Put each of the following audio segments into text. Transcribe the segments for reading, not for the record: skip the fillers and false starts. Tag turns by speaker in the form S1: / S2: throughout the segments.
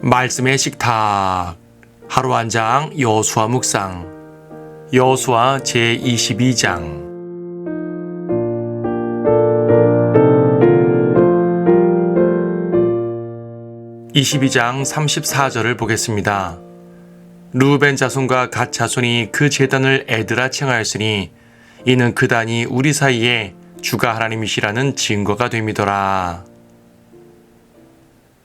S1: 말씀의 식탁 하루 한 장 여호수아 묵상 여호수아 제22장 22장 34절을 보겠습니다. 르우벤 자손과 갓 자손이 그 제단을 에드라 칭하였으니 이는 그 단이 우리 사이에 주가 하나님이시라는 증거가 됨이더라.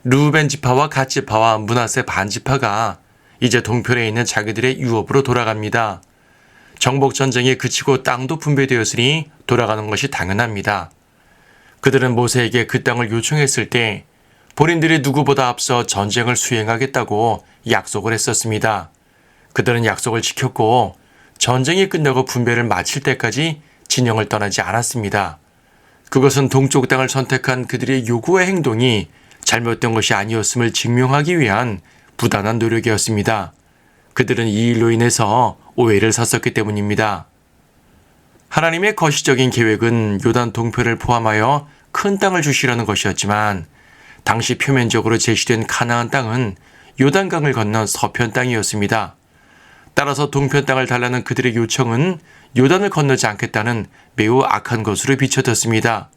S1: 르우벤 지파와 갓 지파와 므낫세 반 지파가 이제 동편에 있는 자기들의 유업으로 돌아갑니다. 정복 전쟁이 그치고 땅도 분배되었으니 돌아가는 것이 당연합니다. 그들은 모세에게 그 땅을 요청했을 때 본인들이 누구보다 앞서 전쟁을 수행하겠다고 약속을 했었습니다. 그들은 약속을 지켰고 전쟁이 끝나고 분배를 마칠 때까지 진영을 떠나지 않았습니다. 그것은 동쪽 땅을 선택한 그들의 요구와 행동이 잘못된 것이 아니었음을 증명하기 위한 부단한 노력이었습니다. 그들은 이 일로 인해서 오해를 샀었기 때문입니다. 하나님의 거시적인 계획은 요단 동편을 포함하여 큰 땅을 주시려는 것이었지만 당시 표면적으로 제시된 가나안 땅은 요단강을 건넌 서편 땅이었습니다. 따라서 동편 땅을 달라는 그들의 요청은 요단을 건너지 않겠다는 매우 악한 것으로 비춰졌습니다.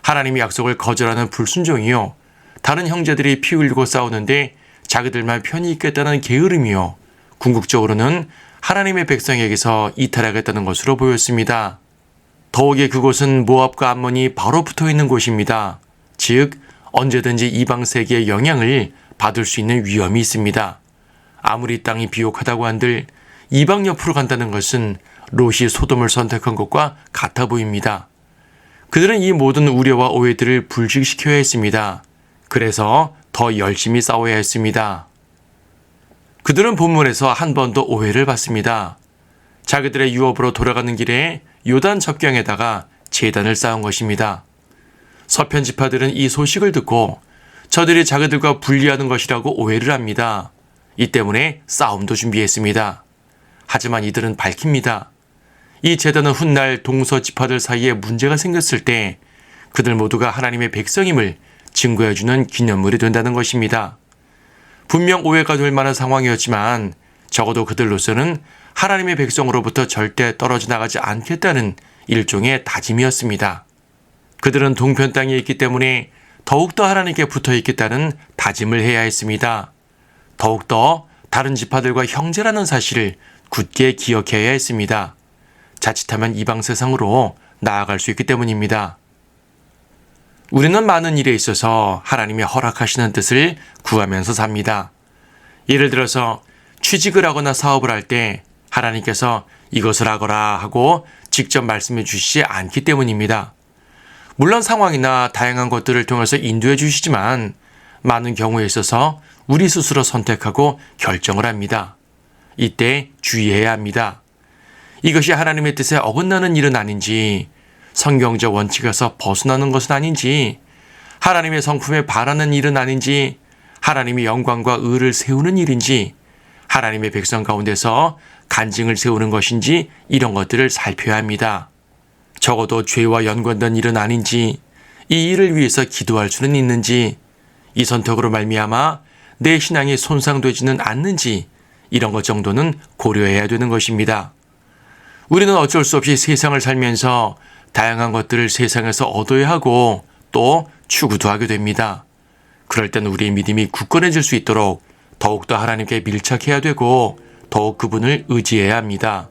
S1: 하나님의 약속을 거절하는 불순종이요, 다른 형제들이 피 흘리고 싸우는데 자기들만 편히 있겠다는 게으름이요, 궁극적으로는 하나님의 백성에게서 이탈하겠다는 것으로 보였습니다. 더욱이 그곳은 모압과 암몬이 바로 붙어있는 곳입니다. 즉 언제든지 이방 세계의 영향을 받을 수 있는 위험이 있습니다. 아무리 땅이 비옥하다고 한들 이방 옆으로 간다는 것은 롯이 소돔을 선택한 것과 같아 보입니다. 그들은 이 모든 우려와 오해들을 불식시켜야 했습니다. 그래서 더 열심히 싸워야 했습니다. 그들은 본문에서 한 번 더 오해를 받습니다. 자기들의 유업으로 돌아가는 길에 요단 접경에다가 제단을 쌓은 것입니다. 서편 지파들은 이 소식을 듣고 저들이 자기들과 분리하는 것이라고 오해를 합니다. 이 때문에 싸움도 준비했습니다. 하지만 이들은 밝힙니다. 이 제단은 훗날 동서 지파들 사이에 문제가 생겼을 때 그들 모두가 하나님의 백성임을 증거해주는 기념물이 된다는 것입니다. 분명 오해가 될 만한 상황이었지만 적어도 그들로서는 하나님의 백성으로부터 절대 떨어져 나가지 않겠다는 일종의 다짐이었습니다. 그들은 동편 땅에 있기 때문에 더욱더 하나님께 붙어 있겠다는 다짐을 해야 했습니다. 더욱더 다른 지파들과 형제라는 사실을 굳게 기억해야 했습니다. 자칫하면 이방 세상으로 나아갈 수 있기 때문입니다. 우리는 많은 일에 있어서 하나님이 허락하시는 뜻을 구하면서 삽니다. 예를 들어서 취직을 하거나 사업을 할 때 하나님께서 이것을 하거라 하고 직접 말씀해 주시지 않기 때문입니다. 물론 상황이나 다양한 것들을 통해서 인도해 주시지만 많은 경우에 있어서 우리 스스로 선택하고 결정을 합니다. 이때 주의해야 합니다. 이것이 하나님의 뜻에 어긋나는 일은 아닌지, 성경적 원칙에서 벗어나는 것은 아닌지, 하나님의 성품에 반하는 일은 아닌지, 하나님의 영광과 의를 세우는 일인지, 하나님의 백성 가운데서 간증을 세우는 것인지 이런 것들을 살펴야 합니다. 적어도 죄와 연관된 일은 아닌지, 이 일을 위해서 기도할 수는 있는지, 이 선택으로 말미암아 내 신앙이 손상되지는 않는지 이런 것 정도는 고려해야 되는 것입니다. 우리는 어쩔 수 없이 세상을 살면서 다양한 것들을 세상에서 얻어야 하고 또 추구도 하게 됩니다. 그럴 땐 우리의 믿음이 굳건해질 수 있도록 더욱더 하나님께 밀착해야 되고 더욱 그분을 의지해야 합니다.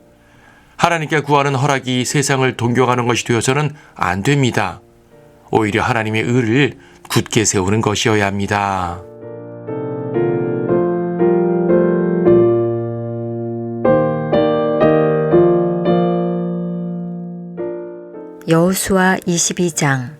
S1: 하나님께 구하는 허락이 세상을 동경하는 것이 되어서는 안 됩니다. 오히려 하나님의 의를 굳게 세우는 것이어야 합니다.
S2: 여호수아 22장.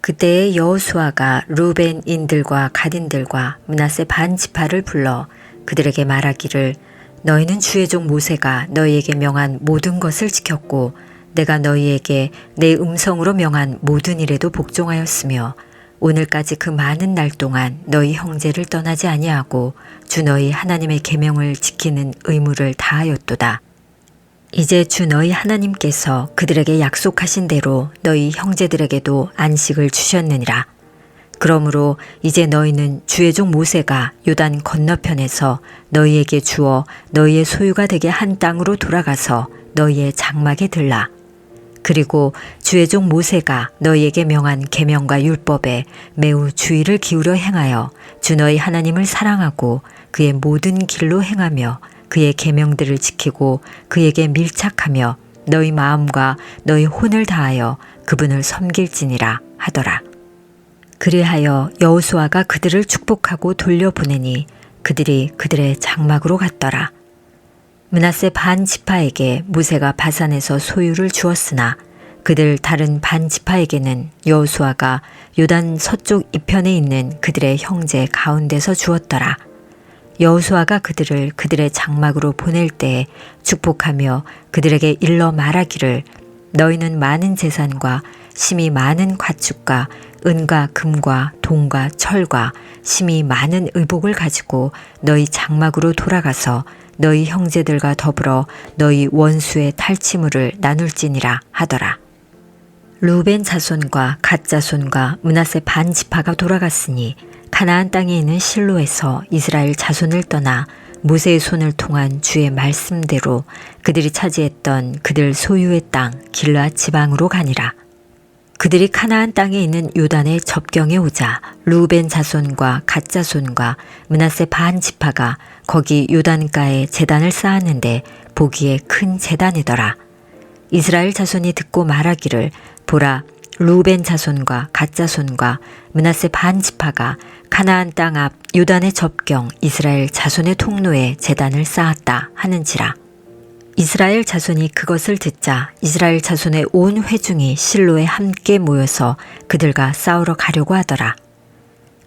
S2: 그때에 여호수아가 르우벤인들과 갓인들과 므낫세 반 지파를 불러 그들에게 말하기를 너희는 주의 종 모세가 너희에게 명한 모든 것을 지켰고 내가 너희에게 내 음성으로 명한 모든 일에도 복종하였으며 오늘까지 그 많은 날 동안 너희 형제를 떠나지 아니하고 주 너희 하나님의 계명을 지키는 의무를 다하였도다. 이제 주 너희 하나님께서 그들에게 약속하신 대로 너희 형제들에게도 안식을 주셨느니라. 그러므로 이제 너희는 주의 종 모세가 요단 건너편에서 너희에게 주어 너희의 소유가 되게 한 땅으로 돌아가서 너희의 장막에 들라. 그리고 주의 종 모세가 너희에게 명한 계명과 율법에 매우 주의를 기울여 행하여 주 너희 하나님을 사랑하고 그의 모든 길로 행하며 그의 계명들을 지키고 그에게 밀착하며 너희 마음과 너희 혼을 다하여 그분을 섬길지니라 하더라. 그리하여 여호수아가 그들을 축복하고 돌려보내니 그들이 그들의 장막으로 갔더라. 므낫세 반 지파에게 모세가 바산에서 소유를 주었으나 그들 다른 반 지파에게는 여호수아가 요단 서쪽 이편에 있는 그들의 형제 가운데서 주었더라. 여호수아가 그들을 그들의 장막으로 보낼 때에 축복하며 그들에게 일러 말하기를 너희는 많은 재산과 심히 많은 가축과 은과 금과 동과 철과 심히 많은 의복을 가지고 너희 장막으로 돌아가서 너희 형제들과 더불어 너희 원수의 탈취물을 나눌지니라 하더라. 루벤 자손과 갓 자손과 므낫세 반 지파가 돌아갔으니 가나안 땅에 있는 실로에서 이스라엘 자손을 떠나 모세의 손을 통한 주의 말씀대로 그들이 차지했던 그들 소유의 땅 길르앗 지방으로 가니라. 그들이 가나안 땅에 있는 요단의 접경에 오자 루벤 자손과 갓 자손과 므낫세 반 지파가 거기 요단가에 제단을 쌓았는데 보기에 큰 제단이더라. 이스라엘 자손이 듣고 말하기를 보라 루벤 자손과 갓 자손과 므낫세 반 지파가 가나안 땅 앞 요단의 접경 이스라엘 자손의 통로에 제단을 쌓았다 하는지라. 이스라엘 자손이 그것을 듣자 이스라엘 자손의 온 회중이 실로에 함께 모여서 그들과 싸우러 가려고 하더라.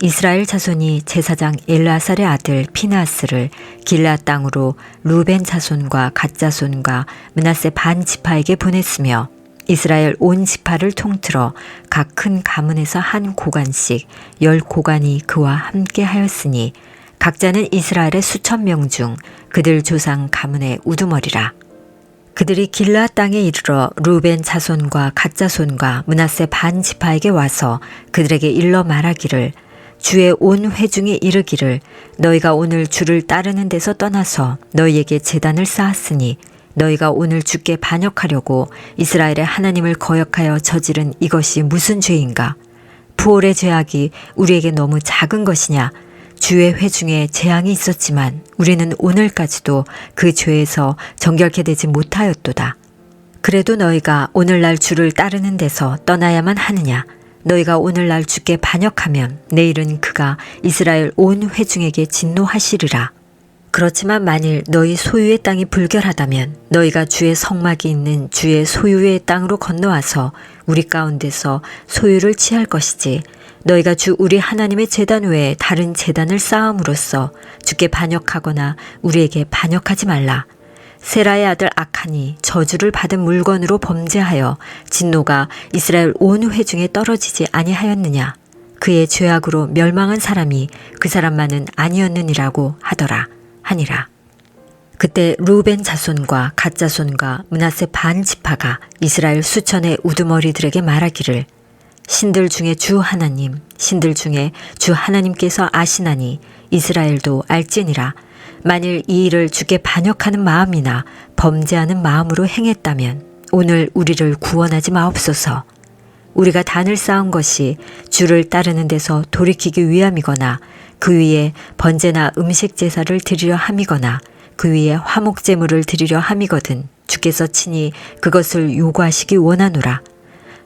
S2: 이스라엘 자손이 제사장 엘르아살의 아들 피느하스를 길르앗 땅으로 루벤 자손과 갓 자손과 므낫세 반 지파에게 보냈으며 이스라엘 온 지파를 통틀어 각 큰 가문에서 한 고관씩 10고관이 그와 함께 하였으니 각자는 이스라엘의 수천 명 중 그들 조상 가문의 우두머리라. 그들이 길르앗 땅에 이르러 루벤 자손과 갓 자손과 므낫세 반 지파에게 와서 그들에게 일러 말하기를 주의 온 회중이 이르기를 너희가 오늘 주를 따르는 데서 떠나서 너희에게 제단을 쌓았으니 너희가 오늘 주께 반역하려고 이스라엘의 하나님을 거역하여 저지른 이것이 무슨 죄인가? 부올의 죄악이 우리에게 너무 작은 것이냐? 주의 회중에 재앙이 있었지만 우리는 오늘까지도 그 죄에서 정결케 되지 못하였도다. 그래도 너희가 오늘날 주를 따르는 데서 떠나야만 하느냐? 너희가 오늘날 주께 반역하면 내일은 그가 이스라엘 온 회중에게 진노하시리라. 그렇지만 만일 너희 소유의 땅이 불결하다면 너희가 주의 성막이 있는 주의 소유의 땅으로 건너와서 우리 가운데서 소유를 취할 것이지 너희가 주 우리 하나님의 제단 외에 다른 제단을 쌓음으로써 주께 반역하거나 우리에게 반역하지 말라. 세라의 아들 아칸이 저주를 받은 물건으로 범죄하여 진노가 이스라엘 온 회중에 떨어지지 아니하였느냐. 그의 죄악으로 멸망한 사람이 그 사람만은 아니었느니라고 하더라. 하니라. 그때 루벤 자손과 갓 자손과 므낫세 반 지파가 이스라엘 수천의 우두머리들에게 말하기를 신들 중에 주 하나님, 신들 중에 주 하나님께서 아시나니 이스라엘도 알지니라. 만일 이 일을 주께 반역하는 마음이나 범죄하는 마음으로 행했다면 오늘 우리를 구원하지 마옵소서. 우리가 단을 쌓은 것이 주를 따르는 데서 돌이키기 위함이거나 그 위에 번제나 음식 제사를 드리려 함이거나 그 위에 화목 제물을 드리려 함이거든 주께서 친히 그것을 요구하시기 원하노라.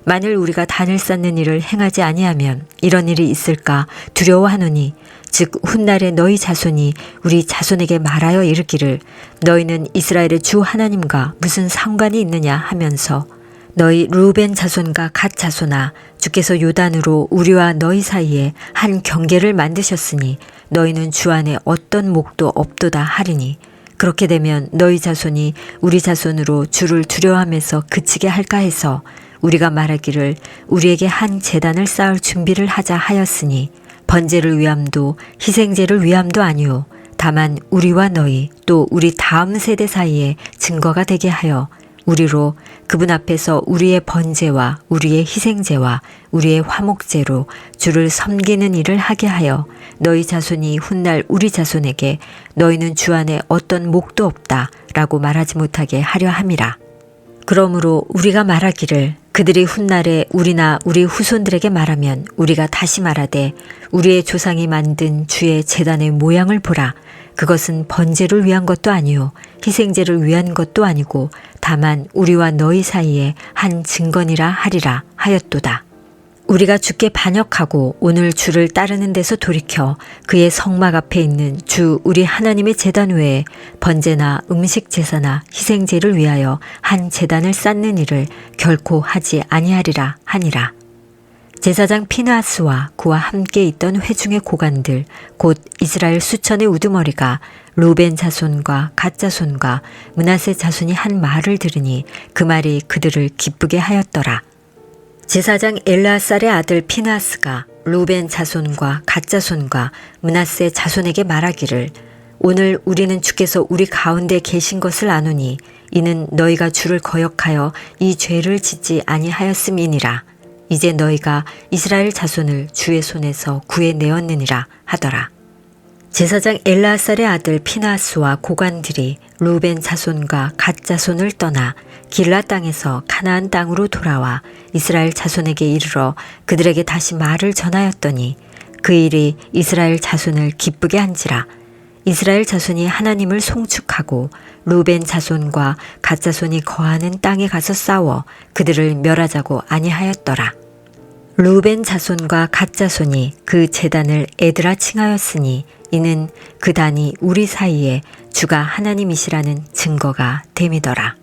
S2: 만일 우리가 단을 쌓는 일을 행하지 아니하면 이런 일이 있을까 두려워하노니 즉 훗날에 너희 자손이 우리 자손에게 말하여 이르기를 너희는 이스라엘의 주 하나님과 무슨 상관이 있느냐 하면서 너희 루벤 자손과 갓 자손아 주께서 요단으로 우리와 너희 사이에 한 경계를 만드셨으니 너희는 주 안에 어떤 목도 없도다 하리니 그렇게 되면 너희 자손이 우리 자손으로 주를 두려워하면서 그치게 할까 해서 우리가 말하기를 우리에게 한 제단을 쌓을 준비를 하자 하였으니 번제를 위함도 희생제를 위함도 아니오 다만 우리와 너희 또 우리 다음 세대 사이에 증거가 되게 하여 우리로 그분 앞에서 우리의 번제와 우리의 희생제와 우리의 화목제로 주를 섬기는 일을 하게 하여 너희 자손이 훗날 우리 자손에게 너희는 주 안에 어떤 목도 없다 라고 말하지 못하게 하려 함이라. 그러므로 우리가 말하기를 그들이 훗날에 우리나 우리 후손들에게 말하면 우리가 다시 말하되 우리의 조상이 만든 주의 제단의 모양을 보라. 그것은 번제를 위한 것도 아니요 희생제를 위한 것도 아니고 다만 우리와 너희 사이에 한 증거니라 하리라 하였도다. 우리가 주께 반역하고 오늘 주를 따르는 데서 돌이켜 그의 성막 앞에 있는 주 우리 하나님의 제단 외에 번제나 음식 제사나 희생제를 위하여 한 제단을 쌓는 일을 결코 하지 아니하리라 하니라. 제사장 피느하스와 그와 함께 있던 회중의 고관들 곧 이스라엘 수천의 우두머리가 루벤 자손과 갓 자손과 므낫세 자손이 한 말을 들으니 그 말이 그들을 기쁘게 하였더라. 제사장 엘르아살의 아들 피느하스가 루벤 자손과 갓 자손과 므낫세 자손에게 말하기를 오늘 우리는 주께서 우리 가운데 계신 것을 아노니 이는 너희가 주를 거역하여 이 죄를 짓지 아니하였음이니라. 이제 너희가 이스라엘 자손을 주의 손에서 구해내었느니라 하더라. 제사장 엘르아살의 아들 피느하스와 고관들이 루벤 자손과 갓 자손을 떠나 길라 땅에서 가나안 땅으로 돌아와 이스라엘 자손에게 이르러 그들에게 다시 말을 전하였더니 그 일이 이스라엘 자손을 기쁘게 한지라. 이스라엘 자손이 하나님을 송축하고 루벤 자손과 갓 자손이 거하는 땅에 가서 싸워 그들을 멸하자고 아니하였더라. 루벤 자손과 갓 자손이 그 제단을 에드라 칭하였으니 이는 그 단이 우리 사이에 주가 하나님이시라는 증거가 됨이더라.